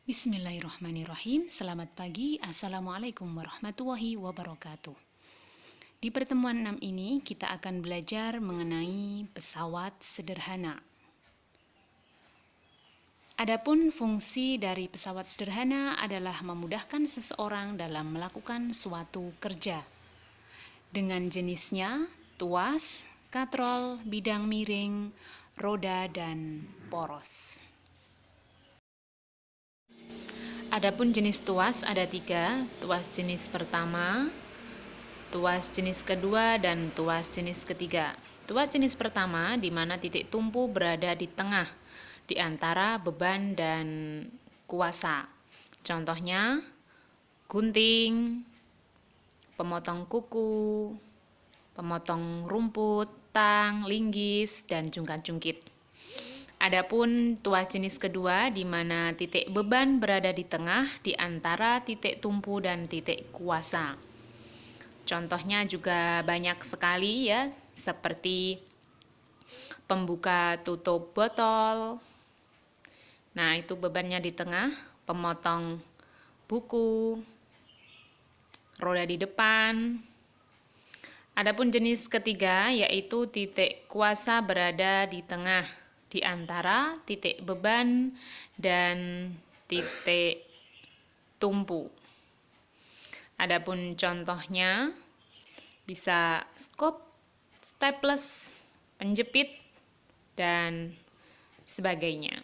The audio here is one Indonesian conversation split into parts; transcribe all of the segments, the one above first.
Bismillahirrahmanirrahim. Selamat pagi. Assalamualaikum warahmatullahi wabarakatuh. Di pertemuan 6 ini kita akan belajar mengenai pesawat sederhana. Adapun fungsi dari pesawat sederhana adalah memudahkan seseorang dalam melakukan suatu kerja. Dengan jenisnya tuas, katrol, bidang miring, roda, dan poros. Adapun jenis tuas ada 3, tuas jenis pertama, tuas jenis kedua, dan tuas jenis ketiga. Tuas jenis pertama di mana titik tumpu berada di tengah, di antara beban dan kuasa. Contohnya, gunting, pemotong kuku, pemotong rumput, tang, linggis, dan jungkat-jungkit. Adapun tuas jenis kedua di mana titik beban berada di tengah di antara titik tumpu dan titik kuasa. Contohnya juga banyak sekali ya, seperti pembuka tutup botol. Nah, itu bebannya di tengah, pemotong buku, roda di depan. Adapun jenis ketiga yaitu titik kuasa berada di tengah di antara titik beban dan titik tumpu. Adapun contohnya bisa skop, staples, penjepit, dan sebagainya.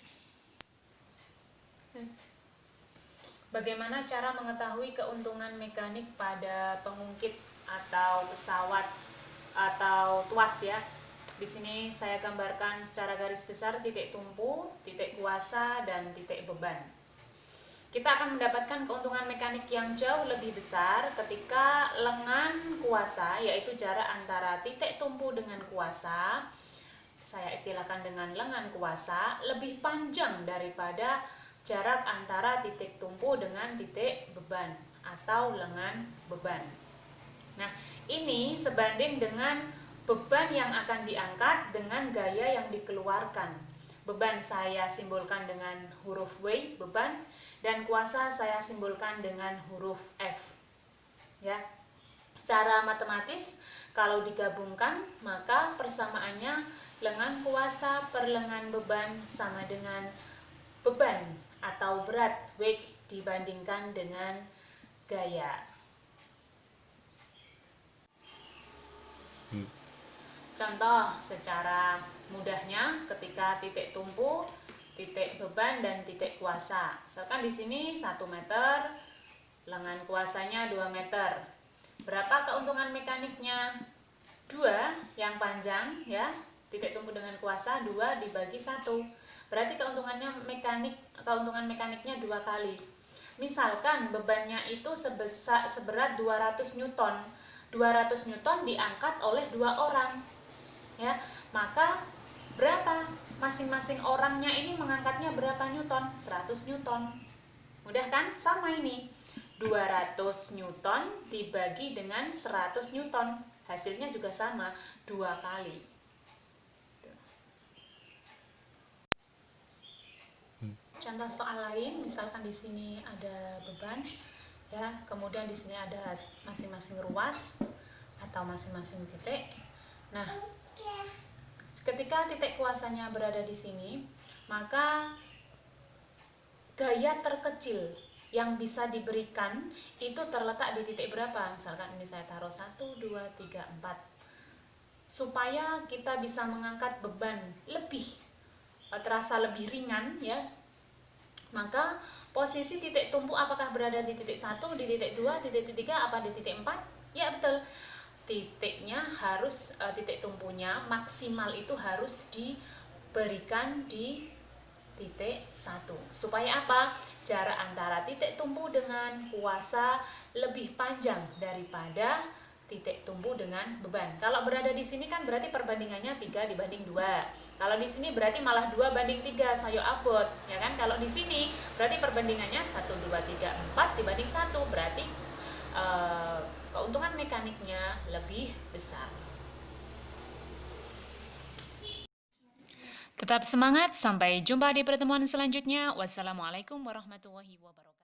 Bagaimana cara mengetahui keuntungan mekanik pada pengungkit atau pesawat atau tuas ya? Di sini saya gambarkan secara garis besar titik tumpu, titik kuasa, dan titik beban. Kita akan mendapatkan keuntungan mekanik yang jauh lebih besar ketika lengan kuasa, yaitu jarak antara titik tumpu dengan kuasa, saya istilahkan dengan lengan kuasa, lebih panjang daripada jarak antara titik tumpu dengan titik beban atau lengan beban. Nah, ini sebanding dengan beban yang akan diangkat dengan gaya yang dikeluarkan. Beban saya simbolkan dengan huruf W, beban, dan kuasa saya simbolkan dengan huruf F. Ya. Secara matematis, kalau digabungkan, maka persamaannya lengan kuasa per lengan beban sama dengan beban atau berat, weight, dibandingkan dengan gaya. Contoh secara mudahnya ketika titik tumpu, titik beban, dan titik kuasa. Misalkan di sini 1 meter, lengan kuasanya 2 meter. Berapa keuntungan mekaniknya? 2 yang panjang ya, titik tumpu dengan kuasa 2 dibagi 1. Berarti keuntungan mekaniknya 2 kali. Misalkan bebannya itu seberat 200 Newton. 200 Newton diangkat oleh 2 orang. Ya, maka berapa masing-masing orangnya ini mengangkatnya berapa Newton? 100 Newton. Mudah kan? Sama ini. 200 Newton dibagi dengan 100 Newton. Hasilnya juga sama, 2 kali. Contoh soal lain, misalkan di sini ada beban ya, kemudian di sini ada masing-masing ruas atau masing-masing titik. Nah, ketika titik kuasanya berada di sini, maka gaya terkecil yang bisa diberikan itu terletak di titik berapa? Misalkan ini saya taruh 1, 2, 3, 4. Supaya kita bisa mengangkat beban terasa lebih ringan ya, maka posisi titik tumpu apakah berada di titik 1, di titik 2, di titik 3, apa di titik 4? Ya betul. Titiknya harus, titik tumpunya maksimal itu harus diberikan di titik 1. Supaya apa? Jarak antara titik tumpu dengan kuasa lebih panjang daripada titik tumpu dengan beban. Kalau berada di sini kan berarti perbandingannya 3 dibanding 2. Kalau di sini berarti malah 2 banding 3, sayo abot, ya kan? Kalau di sini berarti perbandingannya 1, 2, 3, 4 dibanding 1, berarti keuntungan mekaniknya lebih besar. Tetap semangat, sampai jumpa di pertemuan selanjutnya. Wassalamualaikum warahmatullahi wabarakatuh.